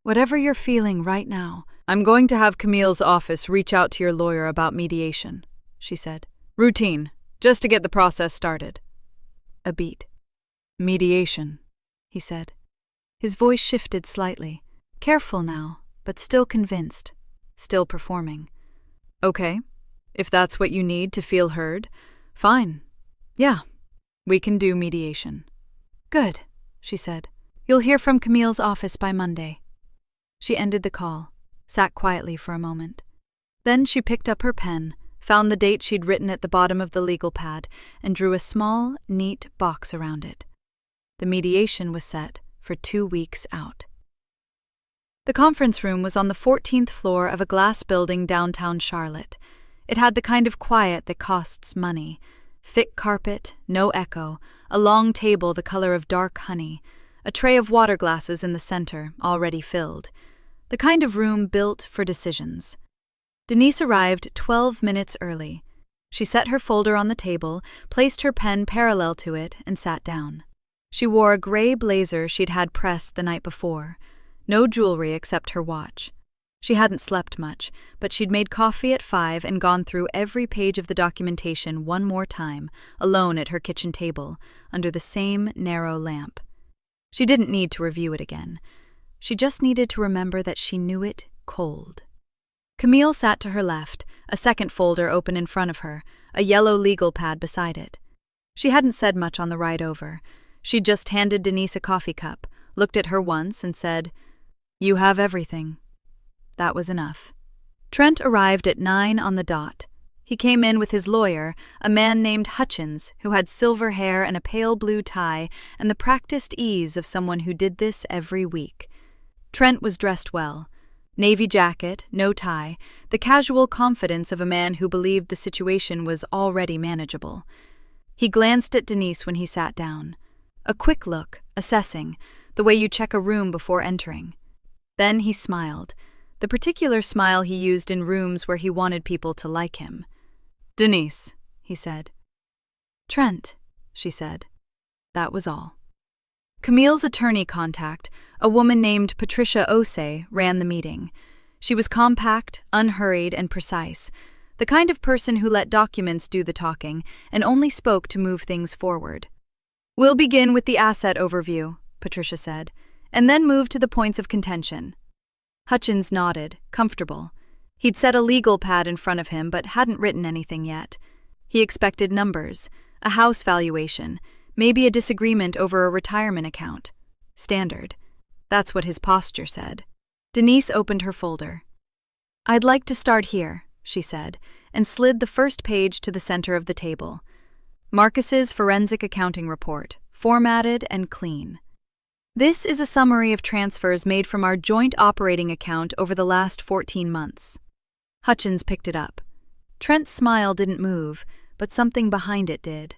Whatever you're feeling right now." "I'm going to have Camille's office reach out to your lawyer about mediation," she said. "Routine, just to get the process started." A beat. "Mediation," he said. His voice shifted slightly. Careful now, but still convinced, still performing. "Okay, if that's what you need to feel heard, fine. Yeah, we can do mediation." "Good," she said. "You'll hear from Camille's office by Monday." She ended the call, sat quietly for a moment. Then she picked up her pen, found the date she'd written at the bottom of the legal pad, and drew a small, neat box around it. The mediation was set for 2 weeks out. The conference room was on the 14th floor of a glass building downtown Charlotte. It had the kind of quiet that costs money. Thick carpet, no echo, a long table the color of dark honey, a tray of water glasses in the center, already filled. The kind of room built for decisions. Denise arrived 12 minutes early. She set her folder on the table, placed her pen parallel to it, and sat down. She wore a gray blazer she'd had pressed the night before. No jewelry except her watch. She hadn't slept much, but she'd made coffee at 5 and gone through every page of the documentation one more time, alone at her kitchen table, under the same narrow lamp. She didn't need to review it again. She just needed to remember that she knew it cold. Camille sat to her left, a second folder open in front of her, a yellow legal pad beside it. She hadn't said much on the ride over. She'd just handed Denise a coffee cup, looked at her once and said, "You have everything." That was enough. Trent arrived at 9 on the dot. He came in with his lawyer, a man named Hutchins, who had silver hair and a pale blue tie and the practiced ease of someone who did this every week. Trent was dressed well. Navy jacket, no tie, the casual confidence of a man who believed the situation was already manageable. He glanced at Denise when he sat down. A quick look, assessing, the way you check a room before entering. Then he smiled, the particular smile he used in rooms where he wanted people to like him. "Denise," he said. "Trent," she said. That was all. Camille's attorney contact, a woman named Patricia Osei, ran the meeting. She was compact, unhurried, and precise, the kind of person who let documents do the talking and only spoke to move things forward. "We'll begin with the asset overview," Patricia said, "and then move to the points of contention." Hutchins nodded, comfortable. He'd set a legal pad in front of him but hadn't written anything yet. He expected numbers, a house valuation, maybe a disagreement over a retirement account. Standard. That's what his posture said. Denise opened her folder. "I'd like to start here," she said, and slid the first page to the center of the table. Marcus's forensic accounting report, formatted and clean. "This is a summary of transfers made from our joint operating account over the last 14 months. Hutchins picked it up. Trent's smile didn't move, but something behind it did.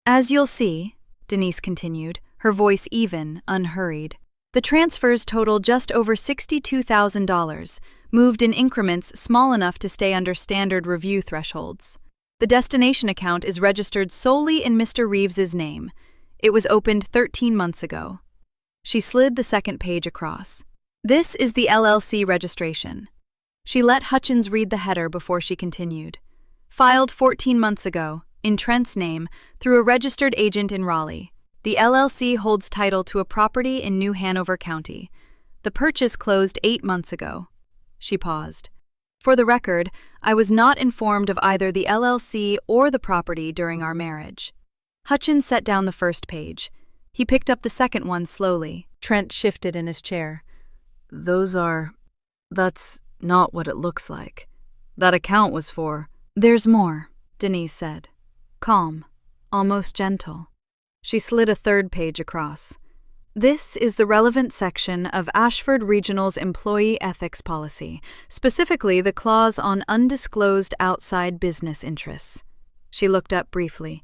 "As you'll see," Denise continued, her voice even, unhurried, "the transfers total just over $62,000, moved in increments small enough to stay under standard review thresholds. The destination account is registered solely in Mr. Reeves's name. It was opened 13 months ago." She slid the second page across. "This is the LLC registration." She let Hutchins read the header before she continued. "Filed 14 months ago, in Trent's name, through a registered agent in Raleigh. The LLC holds title to a property in New Hanover County. The purchase closed 8 months ago." She paused. "For the record, I was not informed of either the LLC or the property during our marriage." Hutchins set down the first page. He picked up the second one slowly. Trent shifted in his chair. "That's not what it looks like. That account was for—" "There's more," Denise said. Calm, almost gentle. She slid a third page across. This is the relevant section of Ashford Regional's employee ethics policy, specifically the clause on undisclosed outside business interests. She looked up briefly.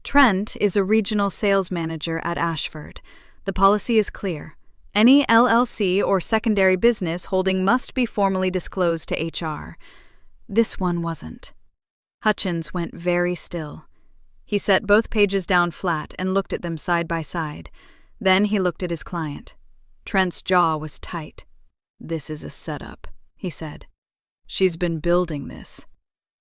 Trent is a regional sales manager at Ashford. The policy is clear. Any LLC or secondary business holding must be formally disclosed to HR. This one wasn't. Hutchins went very still. He set both pages down flat and looked at them side by side. Then he looked at his client. Trent's jaw was tight. "This is a setup," he said. "She's been building this.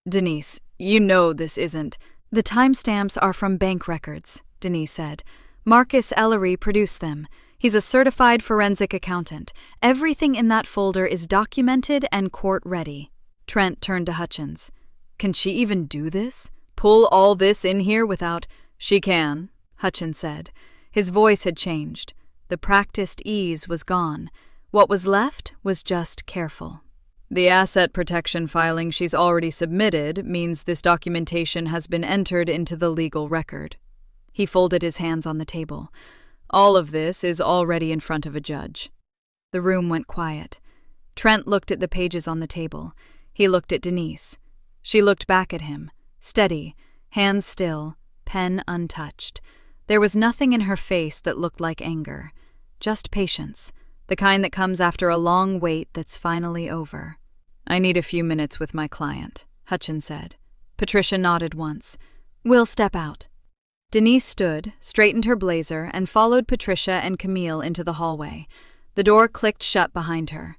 Denise, you know this isn't—" "The timestamps are from bank records," Denise said. "Marcus Ellery produced them. He's a certified forensic accountant. Everything in that folder is documented and court-ready." Trent turned to Hutchins. "Can she even do this? Pull all this in here without—" "She can," Hutchins said. His voice had changed. The practiced ease was gone. What was left was just careful. "The asset protection filing she's already submitted means this documentation has been entered into the legal record." He folded his hands on the table. "All of this is already in front of a judge." The room went quiet. Trent looked at the pages on the table. He looked at Denise. She looked back at him, steady, hands still, pen untouched. There was nothing in her face that looked like anger, just patience, the kind that comes after a long wait that's finally over. "I need a few minutes with my client," Hutchins said. Patricia nodded once. "We'll step out." Denise stood, straightened her blazer, and followed Patricia and Camille into the hallway. The door clicked shut behind her.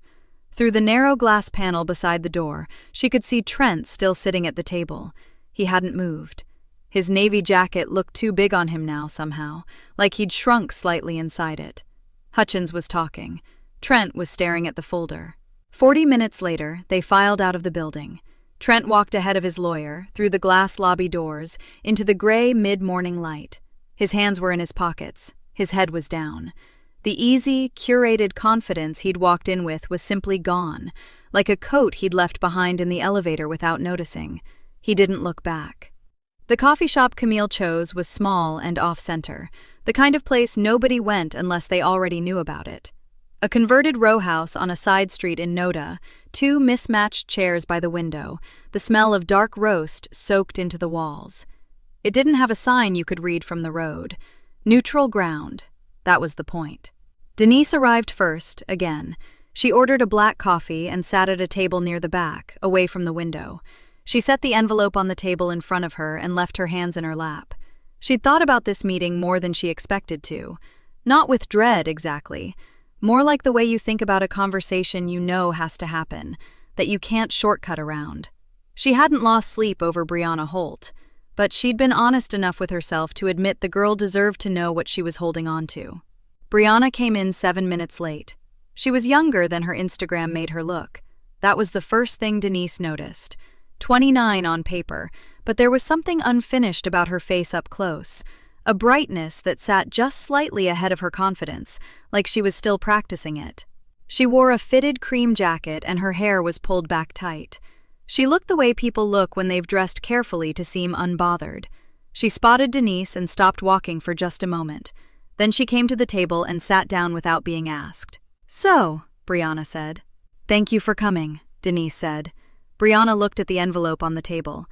Through the narrow glass panel beside the door, she could see Trent still sitting at the table. He hadn't moved. His navy jacket looked too big on him now, somehow, like he'd shrunk slightly inside it. Hutchins was talking. Trent was staring at the folder. 40 minutes later, they filed out of the building. Trent walked ahead of his lawyer, through the glass lobby doors, into the gray mid-morning light. His hands were in his pockets. His head was down. The easy, curated confidence he'd walked in with was simply gone, like a coat he'd left behind in the elevator without noticing. He didn't look back. The coffee shop Camille chose was small and off-center, the kind of place nobody went unless they already knew about it. A converted row house on a side street in Noda, 2 mismatched chairs by the window, the smell of dark roast soaked into the walls. It didn't have a sign you could read from the road. Neutral ground. That was the point. Denise arrived first, again. She ordered a black coffee and sat at a table near the back, away from the window. She set the envelope on the table in front of her and left her hands in her lap. She'd thought about this meeting more than she expected to. Not with dread, exactly. More like the way you think about a conversation you know has to happen, that you can't shortcut around. She hadn't lost sleep over Brianna Holt, but she'd been honest enough with herself to admit the girl deserved to know what she was holding on to. Brianna came in 7 minutes late. She was younger than her Instagram made her look. That was the first thing Denise noticed. 29 on paper, but there was something unfinished about her face up close, a brightness that sat just slightly ahead of her confidence, like she was still practicing it. She wore a fitted cream jacket and her hair was pulled back tight. She looked the way people look when they've dressed carefully to seem unbothered. She spotted Denise and stopped walking for just a moment. Then she came to the table and sat down without being asked. "So," Brianna said. "Thank you for coming," Denise said. Brianna looked at the envelope on the table.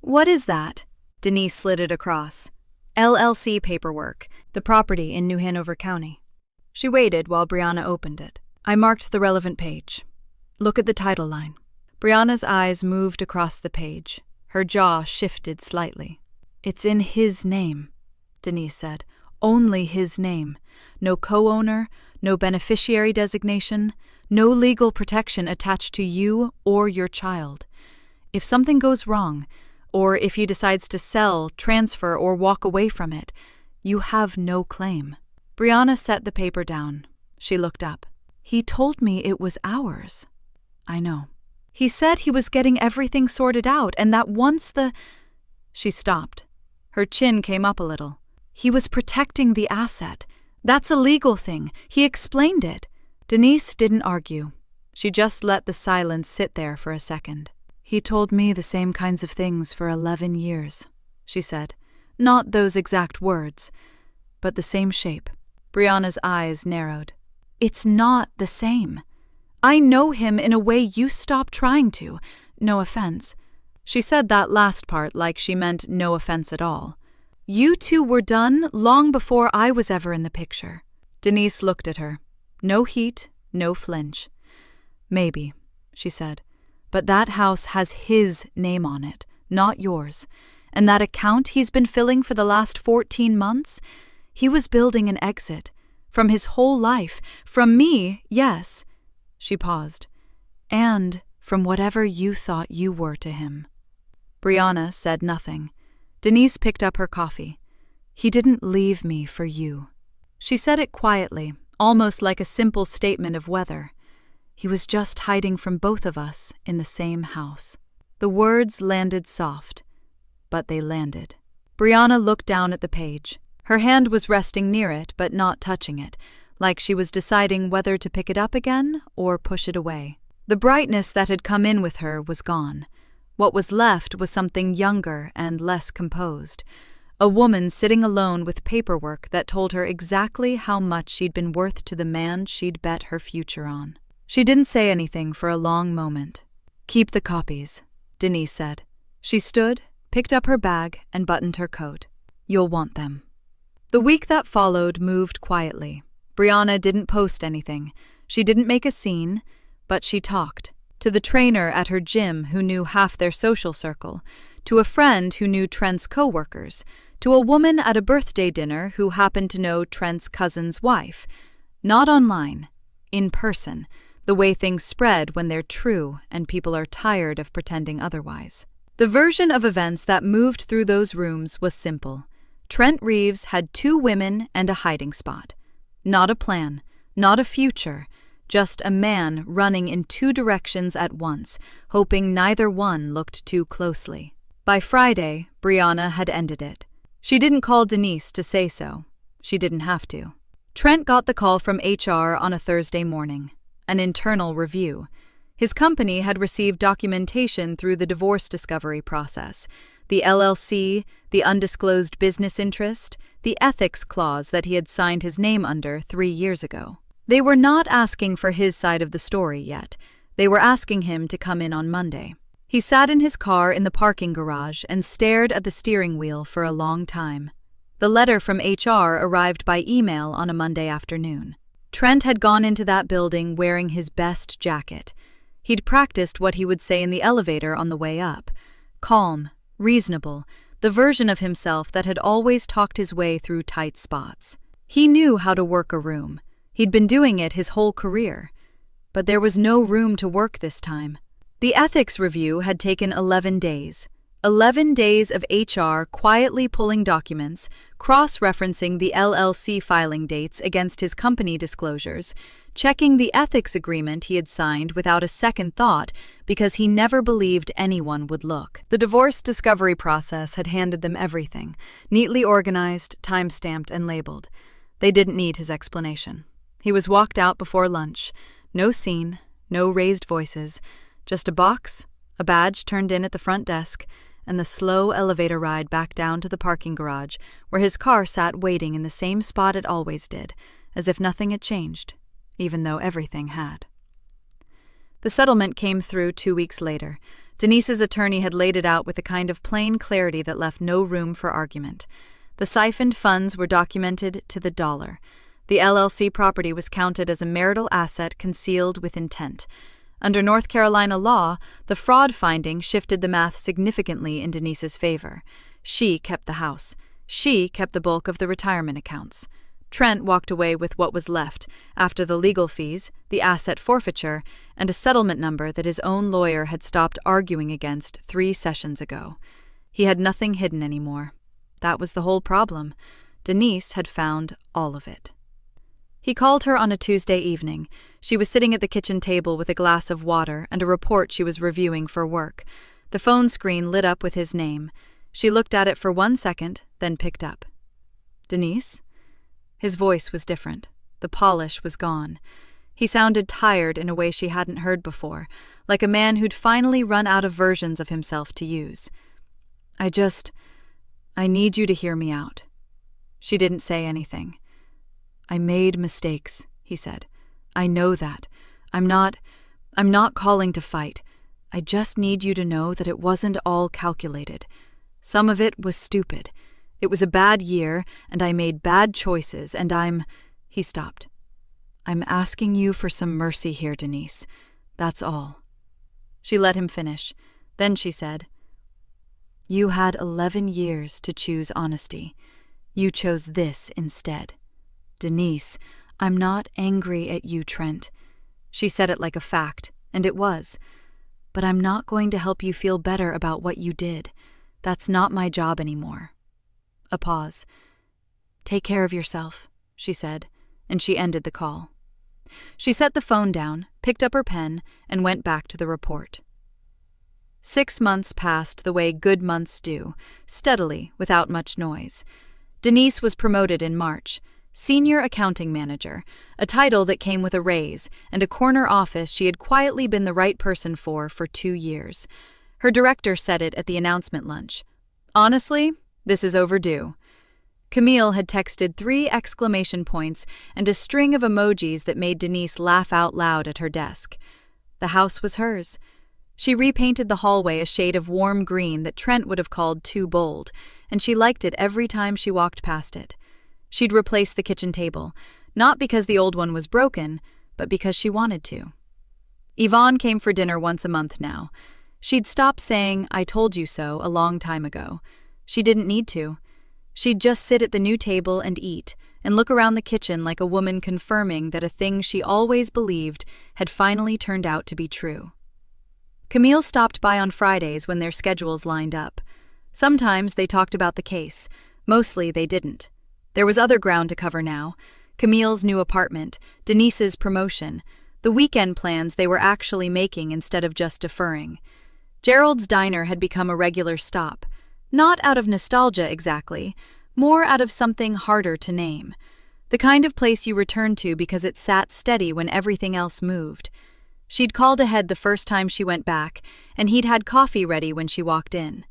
"What is that?" Denise slid it across. "LLC paperwork, the property in New Hanover County." She waited while Brianna opened it. I marked the relevant page. "Look at the title line." Brianna's eyes moved across the page. Her jaw shifted slightly. "It's in his name," Denise said. "Only his name. No co-owner, no beneficiary designation, no legal protection attached to you or your child. If something goes wrong, or if he decides to sell, transfer, or walk away from it, you have no claim." Brianna set the paper down. She looked up. "He told me it was ours." "I know. He said he was getting everything sorted out and that once the—" She stopped. Her chin came up a little. "He was protecting the asset. That's a legal thing. He explained it." Denise didn't argue. She just let the silence sit there for a second. "He told me the same kinds of things for 11 years, she said. "Not those exact words, but the same shape." Brianna's eyes narrowed. It's not the same. I know him in a way you stopped trying to. No offense. She said that last part like she meant no offense at all. You two were done long before I was ever in the picture. Denise looked at her. No heat, no flinch. Maybe, she said, but that house has his name on it, not yours. And that account he's been filling for the last 14 months? He was building an exit. From his whole life. From me, yes. She paused. And from whatever you thought you were to him. Brianna said nothing. Denise picked up her coffee. He didn't leave me for you. She said it quietly, almost like a simple statement of weather. He was just hiding from both of us in the same house. The words landed soft, but they landed. Brianna looked down at the page. Her hand was resting near it, but not touching it, like she was deciding whether to pick it up again or push it away. The brightness that had come in with her was gone. What was left was something younger and less composed. A woman sitting alone with paperwork that told her exactly how much she'd been worth to the man she'd bet her future on. She didn't say anything for a long moment. Keep the copies, Denise said. She stood, picked up her bag, and buttoned her coat. You'll want them. The week that followed moved quietly. Brianna didn't post anything. She didn't make a scene, but she talked. To the trainer at her gym who knew half their social circle, to a friend who knew Trent's co-workers, to a woman at a birthday dinner who happened to know Trent's cousin's wife. Not online, in person, the way things spread when they're true and people are tired of pretending otherwise. The version of events that moved through those rooms was simple. Trent Reeves had 2 women and a hiding spot. Not a plan, not a future, just a man running in 2 directions at once, hoping neither one looked too closely. By Friday, Brianna had ended it. She didn't call Denise to say so. She didn't have to. Trent got the call from HR on a Thursday morning. An internal review. His company had received documentation through the divorce discovery process. The LLC, the undisclosed business interest, the ethics clause that he had signed his name under 3 years ago. They were not asking for his side of the story yet. They were asking him to come in on Monday. He sat in his car in the parking garage and stared at the steering wheel for a long time. The letter from HR arrived by email on a Monday afternoon. Trent had gone into that building wearing his best jacket. He'd practiced what he would say in the elevator on the way up. Calm, reasonable, the version of himself that had always talked his way through tight spots. He knew how to work a room. He'd been doing it his whole career. But there was no room to work this time. The ethics review had taken 11 days. 11 days of HR quietly pulling documents, cross-referencing the LLC filing dates against his company disclosures, checking the ethics agreement he had signed without a second thought because he never believed anyone would look. The divorce discovery process had handed them everything, neatly organized, time-stamped, and labeled. They didn't need his explanation. He was walked out before lunch. No scene, no raised voices, just a box, a badge turned in at the front desk, and the slow elevator ride back down to the parking garage where his car sat waiting in the same spot it always did, as if nothing had changed, even though everything had. The settlement came through 2 weeks later. Denise's attorney had laid it out with a kind of plain clarity that left no room for argument. The siphoned funds were documented to the dollar. The LLC property was counted as a marital asset concealed with intent. Under North Carolina law, the fraud finding shifted the math significantly in Denise's favor. She kept the house. She kept the bulk of the retirement accounts. Trent walked away with what was left, after the legal fees, the asset forfeiture, and a settlement number that his own lawyer had stopped arguing against 3 sessions ago. He had nothing hidden anymore. That was the whole problem. Denise had found all of it. He called her on a Tuesday evening. She was sitting at the kitchen table with a glass of water and a report she was reviewing for work. The phone screen lit up with his name. She looked at it for 1 second, then picked up. Denise? His voice was different. The polish was gone. He sounded tired in a way she hadn't heard before, like a man who'd finally run out of versions of himself to use. I need you to hear me out. She didn't say anything. "I made mistakes," he said. "I know that. I'm not calling to fight. I just need you to know that it wasn't all calculated. Some of it was stupid. It was a bad year, and I made bad choices, and He stopped. "I'm asking you for some mercy here, Denise. That's all." She let him finish. Then she said, "You had 11 years to choose honesty. You chose this instead. Denise, I'm not angry at you, Trent." She said it like a fact, and it was. "But I'm not going to help you feel better about what you did. That's not my job anymore." A pause. "Take care of yourself," she said, and she ended the call. She set the phone down, picked up her pen, and went back to the report. 6 months passed the way good months do, steadily, without much noise. Denise was promoted in March, Senior Accounting Manager, a title that came with a raise and a corner office she had quietly been the right person for 2 years. Her director said it at the announcement lunch. "Honestly, this is overdue." Camille had texted 3 exclamation points and a string of emojis that made Denise laugh out loud at her desk. The house was hers. She repainted the hallway a shade of warm green that Trent would have called too bold, and she liked it every time she walked past it. She'd replaced the kitchen table, not because the old one was broken, but because she wanted to. Yvonne came for dinner once a month now. She'd stopped saying, "I told you so," a long time ago. She didn't need to. She'd just sit at the new table and eat, and look around the kitchen like a woman confirming that a thing she always believed had finally turned out to be true. Camille stopped by on Fridays when their schedules lined up. Sometimes they talked about the case. Mostly they didn't. There was other ground to cover now. Camille's new apartment, Denise's promotion, the weekend plans they were actually making instead of just deferring. Gerald's diner had become a regular stop. Not out of nostalgia exactly, more out of something harder to name. The kind of place you return to because it sat steady when everything else moved. She'd called ahead the first time she went back, and he'd had coffee ready when she walked in.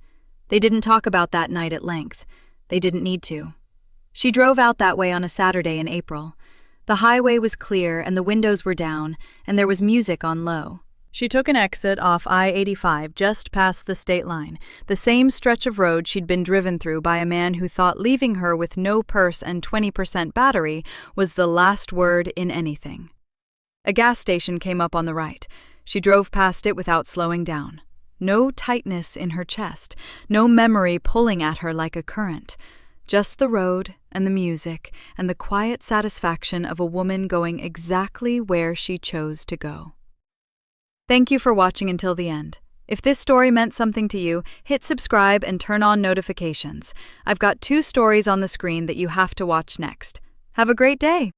They didn't talk about that night at length. They didn't need to. She drove out that way on a Saturday in April. The highway was clear and the windows were down, and there was music on low. She took an exit off I-85 just past the state line, the same stretch of road she'd been driven through by a man who thought leaving her with no purse and 20% battery was the last word in anything. A gas station came up on the right. She drove past it without slowing down. No tightness in her chest, no memory pulling at her like a current. Just the road and the music and the quiet satisfaction of a woman going exactly where she chose to go. Thank you for watching until the end. If this story meant something to you, hit subscribe and turn on notifications. I've got 2 stories on the screen that you have to watch next. Have a great day!